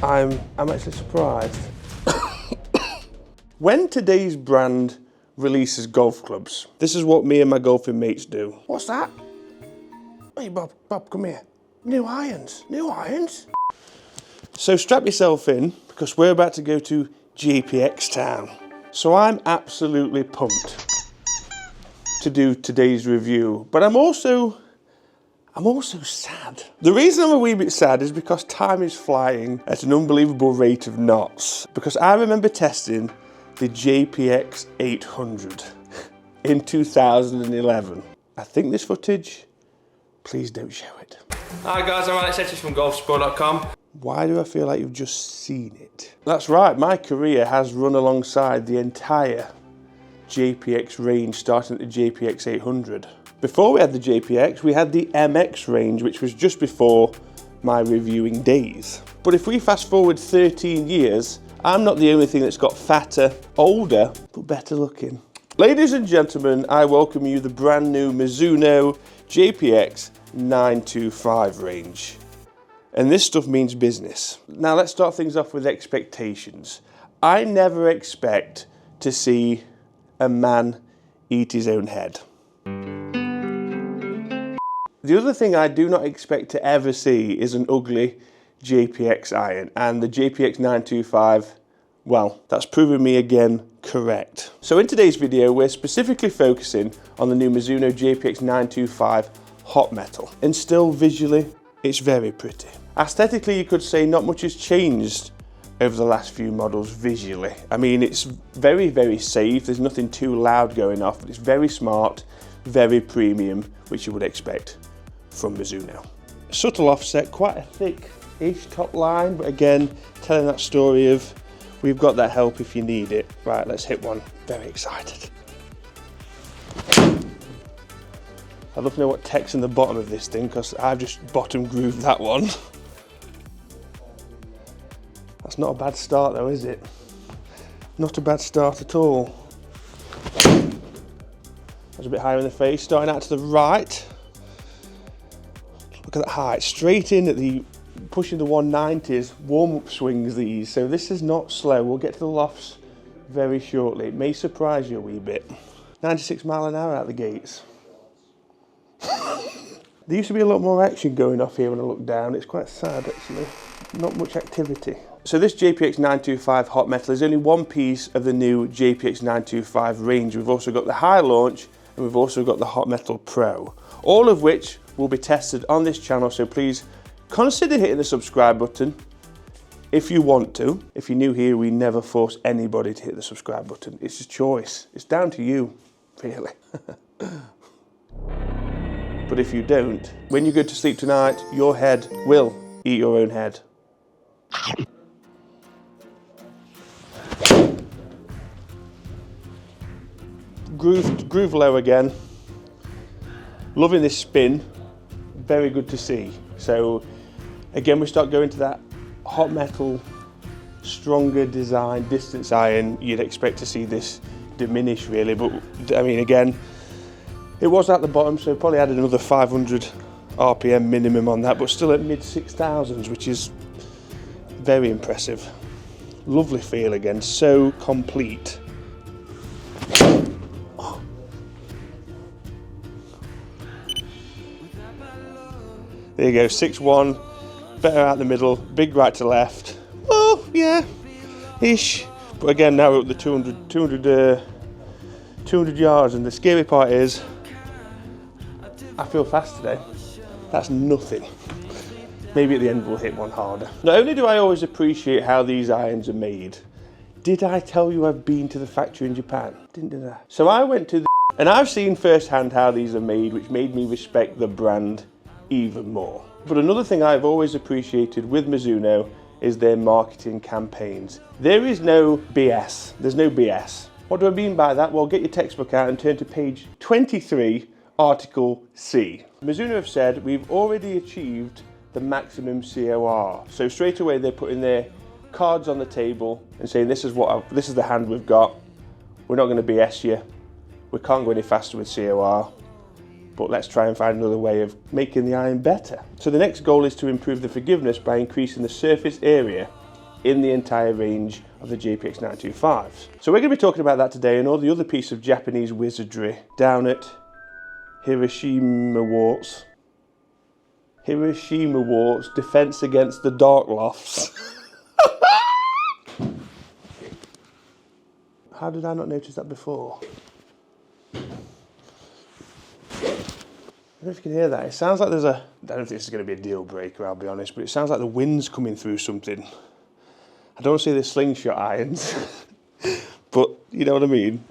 I'm actually surprised. When today's brand releases golf clubs, this is what me and my golfing mates do. What's that? Hey Bob, come here. New irons, new irons. So strap yourself in, because we're about to go to JPX Town. So I'm absolutely pumped to do today's review, but I'm also sad. The reason I'm a wee bit sad is because time is flying at an unbelievable rate of knots. Because I remember testing the JPX800 in 2011. I think this footage, please don't show it. Hi guys, I'm Alex Etches from golfsport.com. Why do I feel like you've just seen it? That's right, my career has run alongside the entire JPX range, starting at the JPX800. Before we had the JPX, we had the MX range, which was just before my reviewing days. But if we fast forward 13 years, I'm not the only thing that's got fatter, older, but better looking. Ladies and gentlemen, I welcome you the brand new Mizuno JPX925 range. And this stuff means business. Now let's start things off with expectations. I never expect to see a man eat his own head. The other thing I do not expect to ever see is an ugly JPX iron, and the JPX925, well, that's proven me again correct. So in today's video, we're specifically focusing on the new Mizuno JPX925 Hot Metal. And still visually, it's very pretty. Aesthetically, you could say not much has changed over the last few models visually. I mean, it's very, very safe. There's nothing too loud going off, but it's very smart, very premium, which you would expect from Mizuno. Subtle offset, quite a thick-ish top line, but again, telling that story of we've got that help if you need it. Right, let's hit one. Very excited. I'd love to know what tech's in the bottom of this thing, because I've just bottom grooved that one. That's not a bad start though, is it? Not a bad start at all. That's a bit higher in the face, starting out to the right. Look at that height, straight in at the, pushing the 190s, warm-up swings these, so this is not slow. We'll get to the lofts very shortly. It may surprise you a wee bit. 96 mile an hour out the gates. There used to be a lot more action going off here when I look down. It's quite sad actually, not much activity. So this JPX925 Hot Metal is only one piece of the new JPX925 range. We've also got the High Launch and we've also got the Hot Metal Pro, all of which will be tested on this channel, so please consider hitting the subscribe button if you want to. If you're new here, we never force anybody to hit the subscribe button. It's a choice. It's down to you, really. But if you don't, when you go to sleep tonight, your head will eat your own head. Groove low again. Loving this spin. Very good to see. So again, we start going to that Hot Metal, stronger design, distance iron. You'd expect to see this diminish really, but I mean, again, it was at the bottom, so probably added another 500 RPM minimum on that, but still at mid 6,000s, which is very impressive. Lovely feel again, so complete. There you go, 6-1, better out the middle, big right to left. Oh, yeah, ish. But again, now we're up the 200 yards, and the scary part is, I feel fast today. That's nothing. Maybe at the end we'll hit one harder. Not only do I always appreciate how these irons are made, did I tell you I've been to the factory in Japan? Did I? So I went to and I've seen firsthand how these are made, which made me respect the brand even more. But another thing I've always appreciated with Mizuno is their marketing campaigns. There is no BS. There's no BS. What do I mean by that? Well, get your textbook out and turn to page 23, Article C. Mizuno have said we've already achieved the maximum COR. So straight away they're putting their cards on the table and saying this is the hand we've got. We're not going to BS you. We can't go any faster with COR. But let's try and find another way of making the iron better. So the next goal is to improve the forgiveness by increasing the surface area in the entire range of the JPX 925s. So we're going to be talking about that today and all the other piece of Japanese wizardry down at Hiroshima Warts. Hiroshima Warts Defense Against the Dark Lofts. How did I not notice that before? I don't know if you can hear that. It sounds like there's a... I don't think this is going to be a deal breaker, I'll be honest, but it sounds like the wind's coming through something. I don't see the slingshot irons, but you know what I mean?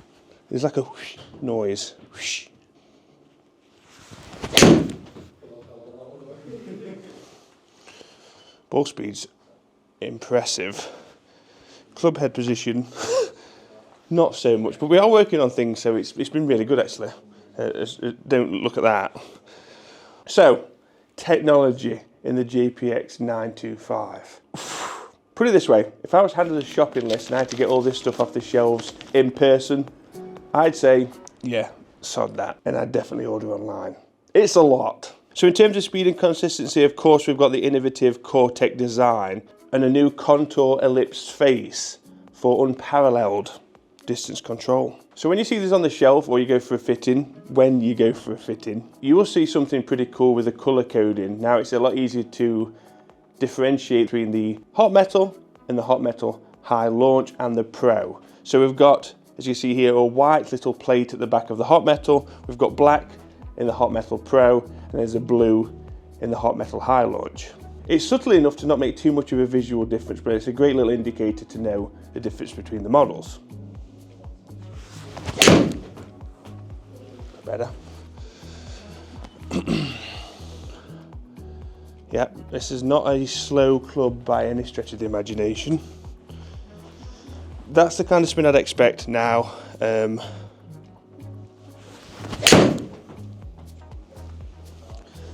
There's like a whoosh noise. Whoosh. Ball speed's impressive. Club head position, not so much, but we are working on things, so it's been really good actually. Don't look at that. So, technology in the JPX 925. Put it this way, if I was handed a shopping list and I had to get all this stuff off the shelves in person, I'd say, yeah, sod that, and I'd definitely order online. It's a lot. So in terms of speed and consistency, of course, we've got the innovative Cortec design and a new contour ellipse face for unparalleled distance control. So when you see this on the shelf or you go for a fitting, you will see something pretty cool with the color coding. Now it's a lot easier to differentiate between the Hot Metal and the Hot Metal High Launch and the Pro. So we've got, as you see here, a white little plate at the back of the Hot Metal. We've got black in the Hot Metal Pro, and there's a blue in the Hot Metal High Launch. It's subtle enough to not make too much of a visual difference, but it's a great little indicator to know the difference between the models. Better. Yeah, this is not a slow club by any stretch of the imagination. That's the kind of spin I'd expect now. That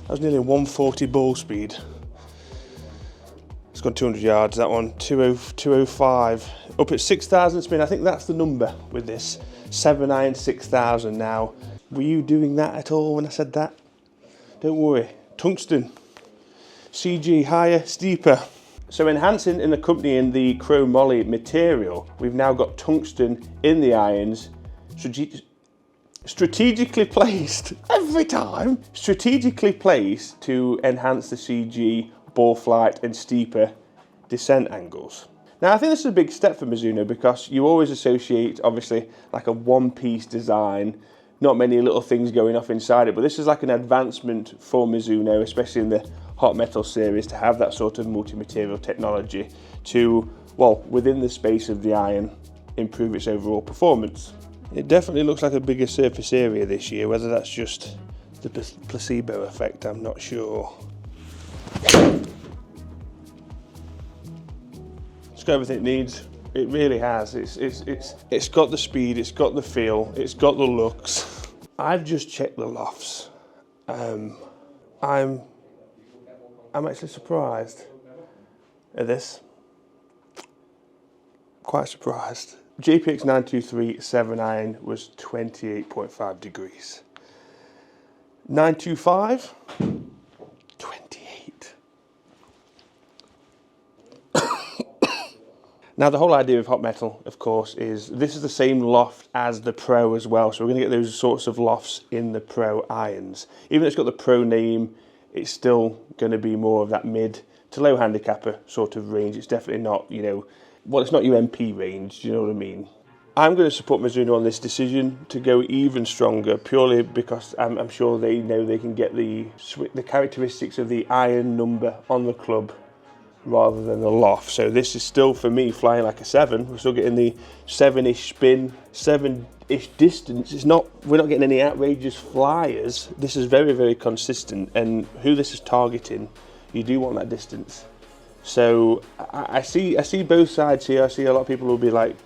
was nearly a 140 ball speed. It's gone 200 yards, that one, 205. Up at 6,000 spin, I think that's the number with this. 7-iron 6,000 now. Were you doing that at all when I said that? Don't worry. Tungsten. CG, higher, steeper. So enhancing and accompanying the chromoly material, we've now got tungsten in the irons, strategically placed, every time, strategically placed to enhance the CG, ball flight and steeper descent angles. Now I think this is a big step for Mizuno because you always associate, obviously, like a one-piece design, not many little things going off inside it, but this is like an advancement for Mizuno, especially in the Hot Metal series, to have that sort of multi-material technology to, well, within the space of the iron, improve its overall performance. It definitely looks like a bigger surface area this year, whether that's just the placebo effect, I'm not sure. It's got everything it needs. It really has. It's got the speed, it's got the feel, it's got the looks. I've just checked the lofts. I'm actually surprised at this. Quite surprised. JPX 923 7-iron was 28.5 degrees. 925, 28. Now the whole idea of Hot Metal, of course, is this is the same loft as the Pro as well, so we're going to get those sorts of lofts in the Pro irons. Even though it's got the Pro name, it's still going to be more of that mid to low handicapper sort of range. It's definitely not, you know, well, it's not your MP range, do you know what I mean? I'm going to support Mizuno on this decision to go even stronger, purely because I'm sure they know they can get the characteristics of the iron number on the club rather than the loft. So this is still, for me, flying like a 7. We're still getting the 7-ish spin, 7-ish distance. It's not, we're not getting any outrageous flyers. This is very, very consistent, and who this is targeting, you do want that distance. So I see both sides here. I see a lot of people will be like,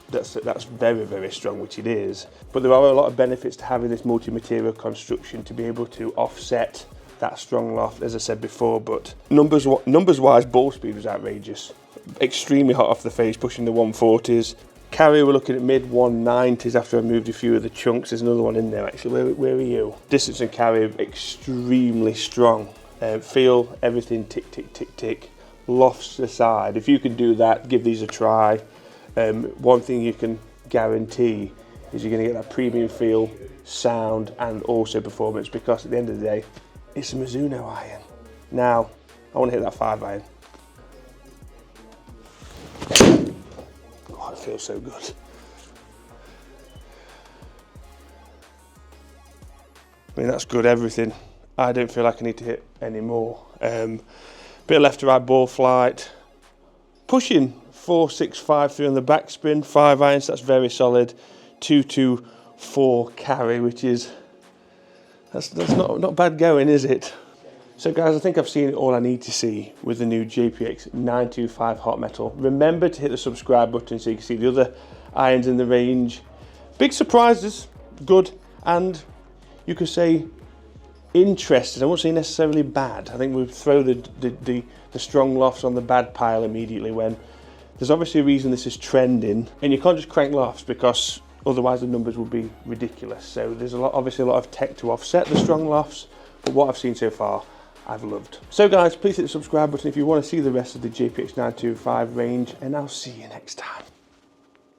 that's very, very strong, which it is. But there are a lot of benefits to having this multi-material construction to be able to offset that strong loft, as I said before. But numbers-wise, ball speed was outrageous. Extremely hot off the face, pushing the 140s. Carry, we're looking at mid-190s after I moved a few of the chunks. There's another one in there, actually. Where are you? Distance and carry, extremely strong. Feel, everything, tick, tick, tick, tick. lofts aside, if you can do that, give these a try. One thing you can guarantee is you're going to get that premium feel, sound, and also performance, because at the end of the day, it's a Mizuno iron. Now, I want to hit that 5 iron. Oh, it feels so good. I mean, that's good everything. I don't feel like I need to hit any more. Bit of left to right ball flight. Pushing 4.653 on the backspin, 5 irons, that's very solid. 224 carry, which is, that's not bad going, is it? So guys, I think I've seen all I need to see with the new JPX925 Hot Metal. Remember to hit the subscribe button so you can see the other irons in the range. Big surprises, good, and you could say interesting. I won't say necessarily bad. I think we'll throw the strong lofts on the bad pile immediately, when there's obviously a reason this is trending, and you can't just crank lofts because otherwise the numbers would be ridiculous. So there's obviously a lot of tech to offset the strong lofts, but what I've seen so far, I've loved. So guys, please hit the subscribe button if you want to see the rest of the JPX925 range, and I'll see you next time.